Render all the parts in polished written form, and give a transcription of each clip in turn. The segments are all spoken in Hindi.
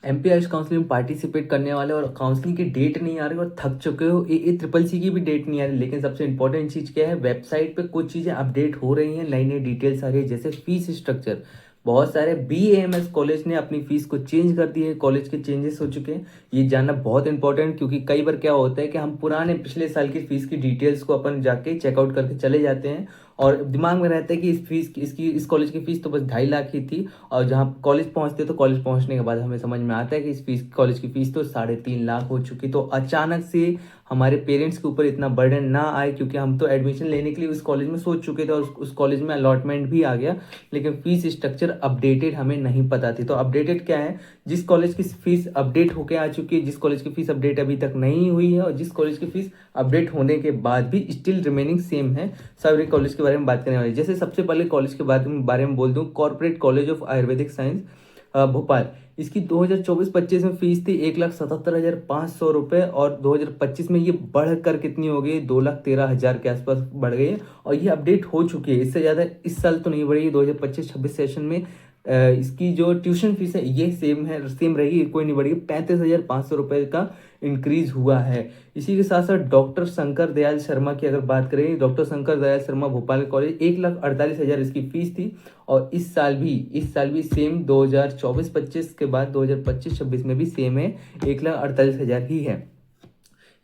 एमपीआईएस काउंसलिंग में पार्टिसिपेट करने वाले और काउंसलिंग की डेट नहीं आ रही और थक चुके हो, ए ट्रिपल सी की भी डेट नहीं आ रही, लेकिन सबसे इंपॉर्टेंट चीज़ क्या है, वेबसाइट पे कुछ चीज़ें अपडेट हो रही हैं, नई नई डिटेल्स आ रही है, जैसे फीस स्ट्रक्चर। बहुत सारे बीएएमएस कॉलेज ने अपनी फीस को चेंज कर दी है, कॉलेज के चेंजेस हो चुके हैं। ये जानना बहुत इंपॉर्टेंट, क्योंकि कई बार क्या होता है कि हम पुराने पिछले साल की फीस की डिटेल्स को अपन जाके चेकआउट करके चले जाते हैं और दिमाग में रहता है कि इस कॉलेज की फीस तो बस 2.5 लाख ही थी, और जहाँ कॉलेज पहुंचते तो कॉलेज पहुंचने के बाद हमें समझ में आता है कि इस फीस कॉलेज की फीस तो 3.5 लाख हो चुकी। तो अचानक से हमारे पेरेंट्स के ऊपर इतना बर्डन ना आए, क्योंकि हम तो एडमिशन लेने के लिए उस कॉलेज में सोच चुके थे और उस कॉलेज में अलॉटमेंट भी आ गया, लेकिन फीस स्ट्रक्चर अपडेटेड हमें नहीं पता थी। तो अपडेटेड क्या है, जिस कॉलेज की फीस अपडेट होके आ चुकी है, जिस कॉलेज की फीस अपडेट अभी तक नहीं हुई है, और जिस कॉलेज की फीस अपडेट होने के बाद भी स्टिल रिमेनिंग सेम है। सारे कॉलेज के बारे में बात करने वाले, जैसे सबसे पहले कॉलेज के बारे में बोल दूं, corporate college of Ayurvedic science Bhopal. इसकी 2024-25 में फीस थी 1,77,500 रुपये, और 2025 में ये बढ़कर कितनी हो गई, 2,13,000 के आसपास बढ़ गई है, और ये अपडेट हो चुकी है। इससे ज़्यादा इस साल तो नहीं बढ़ी, 2025-26 सेशन में इसकी जो ट्यूशन फीस है ये सेम रहेगी, कोई नहीं बढ़ेगी। 35,500 रुपये का इंक्रीज हुआ है। इसी के साथ साथ डॉक्टर शंकर दयाल शर्मा की अगर बात करें, डॉक्टर शंकर दयाल शर्मा भोपाल कॉलेज, 1,48,000 इसकी फीस थी, और इस साल भी सेम 2024-25 के बाद 2025-26 में भी सेम है, 1,48,000 ही है।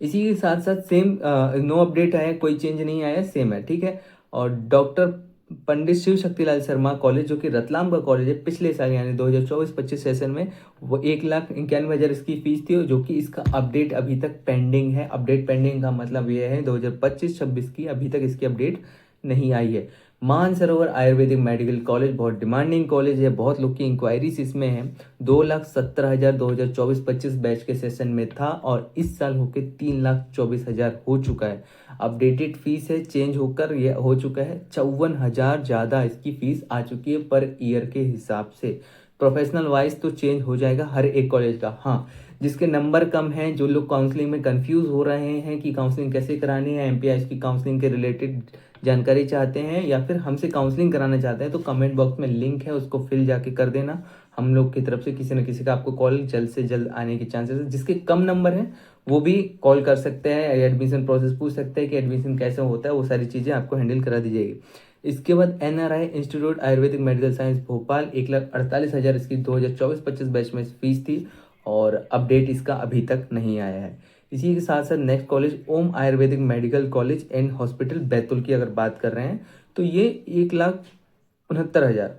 इसी के साथ साथ सेम, नो अपडेट आया, कोई चेंज नहीं आया, सेम है, ठीक है। और डॉक्टर पंडित शिव शक्तिलाल शर्मा कॉलेज, जो कि रतलाम का कॉलेज है, पिछले साल यानी 2024-25 सेशन में वो 1,91,000 इसकी फीस थी, जो कि इसका अपडेट अभी तक पेंडिंग है। अपडेट पेंडिंग का मतलब ये है 2025-26 की अभी तक इसकी अपडेट नहीं आई है। मानसरोवर आयुर्वेदिक मेडिकल कॉलेज बहुत डिमांडिंग कॉलेज है, बहुत लोग की इंक्वायरीज इसमें है। 2,17,000 2024-25 बैच के सेशन में था, और इस साल होके 3,24,000 हो चुका है। अपडेटेड फीस है, चेंज होकर ये हो चुका है 54,000 ज़्यादा इसकी फीस आ चुकी है पर ईयर के हिसाब से। प्रोफेशनल वाइज तो चेंज हो जाएगा हर एक कॉलेज का। हाँ, जिसके नंबर कम हैं, जो लोग काउंसलिंग में कंफ्यूज हो रहे हैं कि काउंसलिंग कैसे करानी है, एमपीआईएस की काउंसलिंग के रिलेटेड जानकारी चाहते हैं, या फिर हमसे काउंसलिंग कराना चाहते हैं, तो कमेंट बॉक्स में लिंक है, उसको फिल जाके कर देना। हम लोग की तरफ से किसी न किसी का आपको कॉल जल्द से जल्द आने के चांसेस है। जिसके कम नंबर हैं वो भी कॉल कर सकते हैं, एडमिशन प्रोसेस पूछ सकते हैं कि एडमिशन कैसे होता है, वो सारी चीज़ें आपको हैंडल करा दी जाएगी। इसके बाद NRI institute Ayurvedic medical science Bhopal, 1,48,000 इसकी 2024-25 बैच में फीस थी, और अपडेट इसका अभी तक नहीं आया है। इसी के साथ साथ next college Om Ayurvedic medical college and hospital Betul की अगर बात कर रहे हैं, तो ये 1,69,000,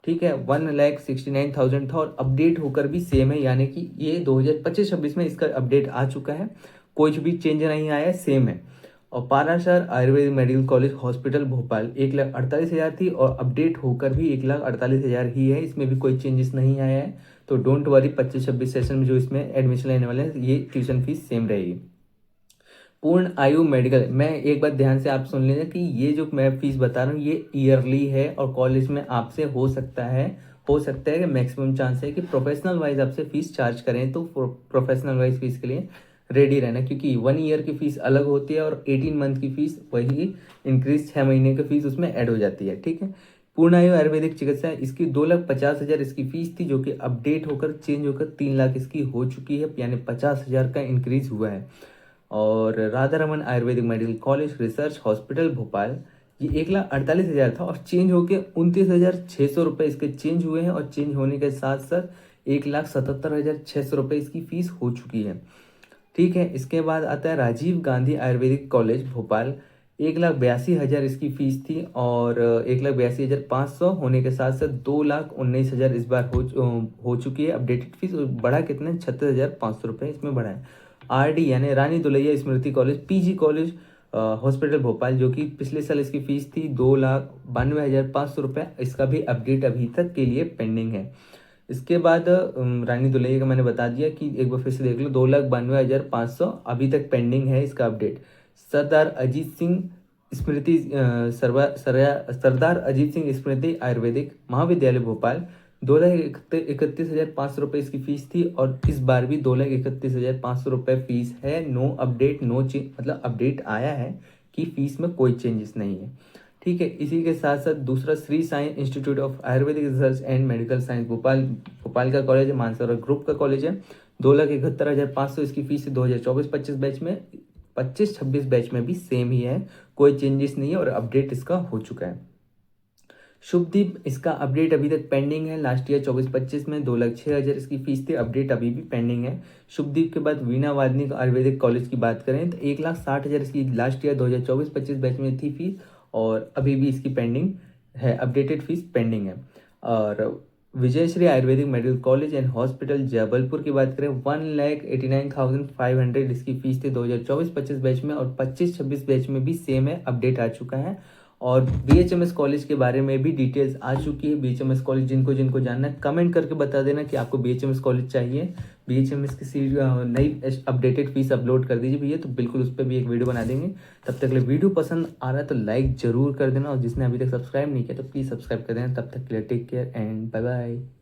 ठीक है, 1,69,000 था, और अपडेट होकर भी सेम है, यानी कि ये 2025-26 में इसका अपडेट आ चुका है, कुछ भी चेंज नहीं आया है, सेम है। और Parashar Ayurvedic medical college hospital Bhopal 1,48,000 थी, और अपडेट होकर भी 1,48,000 ही है, इसमें भी कोई चेंजेस नहीं आया है। तो डोंट वरी, 25-26 सेशन में जो इसमें एडमिशन लेने वाले हैं, ये ट्यूशन फीस सेम रहेगी। पूर्ण आयु मेडिकल, मैं एक बार ध्यान से आप सुन लीजिए कि ये जो मैं फीस बता रहा हूँ ये ईयरली है, और कॉलेज में आपसे हो सकता है कि मैक्सिमम चांस है कि प्रोफेशनल वाइज आपसे फीस चार्ज करें, तो प्रोफेशनल वाइज फीस के लिए रेडी रहना, क्योंकि 1 ईयर की फीस अलग होती है और 18 मंथ की फीस वही इंक्रीज 6 महीने की फीस उसमें ऐड हो जाती है, ठीक है। पूर्ण आयु आयुर्वेदिक चिकित्सा, इसकी 2,50,000 इसकी फीस थी, जो कि अपडेट होकर चेंज होकर 3 लाख इसकी हो चुकी है, यानी 50,000 का इंक्रीज हुआ है। और Radha Raman Ayurvedic medical college research hospital Bhopal, ये 1,48,000 था, और चेंज होके 29,600 रुपये इसके चेंज हुए हैं, और चेंज होने के साथ साथ 1,77,600 रुपये इसकी फीस हो चुकी है, ठीक है। इसके बाद आता है राजीव गांधी आयुर्वेदिक कॉलेज भोपाल, 1,82,000 इसकी फीस थी, और 1,82,500 होने के साथ साथ 2,19,000 इस बार हो चुकी है अपडेटेड फीस, और बढ़ा कितना है, 36,500 रुपये इसमें बढ़ा है। आरडी यानी Rani Dulaiya Smriti college PG college hospital Bhopal, जो कि पिछले साल इसकी फीस थी 2,92,500 रुपये, इसका भी अपडेट अभी तक के लिए पेंडिंग है। इसके बाद रानी दुलैया का मैंने बता दिया कि एक बार फिर से देख लो, 2,92,500 अभी तक पेंडिंग है इसका अपडेट। सरदार अजीत सिंह स्मृति सरदार अजीत सिंह स्मृति आयुर्वेदिक महाविद्यालय भोपाल, 2,31,500 रुपये इसकी फीस थी, और इस बार भी 2,31,500 रुपये फीस है। नो अपडेट नो चेंज, मतलब अपडेट आया है कि फीस में कोई चेंजेस नहीं है, ठीक है। इसी के साथ साथ दूसरा Shri Sai institute of Ayurvedic research and medical science Bhopal, Bhopal का कॉलेज है, मानसरोवर ग्रुप का कॉलेज है। 2,71,500 इसकी फीस है। 2024-25 बैच में, 25-26 बैच में भी सेम ही है, कोई चेंजेस नहीं है और अपडेट इसका हो चुका है। शुभदीप, इसका अपडेट अभी तक पेंडिंग है। लास्ट ईयर 24-25 में 2,06,000 इसकी फीस थी, अपडेट अभी भी पेंडिंग है। शुभदीप के बाद वीणा वादनिक आयुर्वेदिक कॉलेज की बात करें तो 1,60,000 इसकी लास्ट ईयर 2024-25 बैच में थी फीस और अभी भी इसकी पेंडिंग है, अपडेटेड फीस पेंडिंग है। और Vijayshree Ayurvedic medical college and hospital Jabalpur की बात करें 1,89,500 इसकी फीस थी 2024-25 बैच में और 25-26 बैच में भी सेम है, अपडेट आ चुका है। और बीएचएमएस कॉलेज के बारे में भी डिटेल्स आ चुकी है। बीएचएमएस कॉलेज जिनको जिनको जानना है कमेंट करके बता देना कि आपको बीएचएमएस कॉलेज चाहिए। बीएचएमएस की नई अपडेटेड फीस अपलोड कर दीजिए भैया, तो बिल्कुल उस पर भी एक वीडियो बना देंगे। तब तक के लिए वीडियो पसंद आ रहा है तो लाइक जरूर कर देना और जिसने अभी तक सब्सक्राइब नहीं किया तो प्लीज़ सब्सक्राइब कर देना। तब तक के लिए take care and bye bye.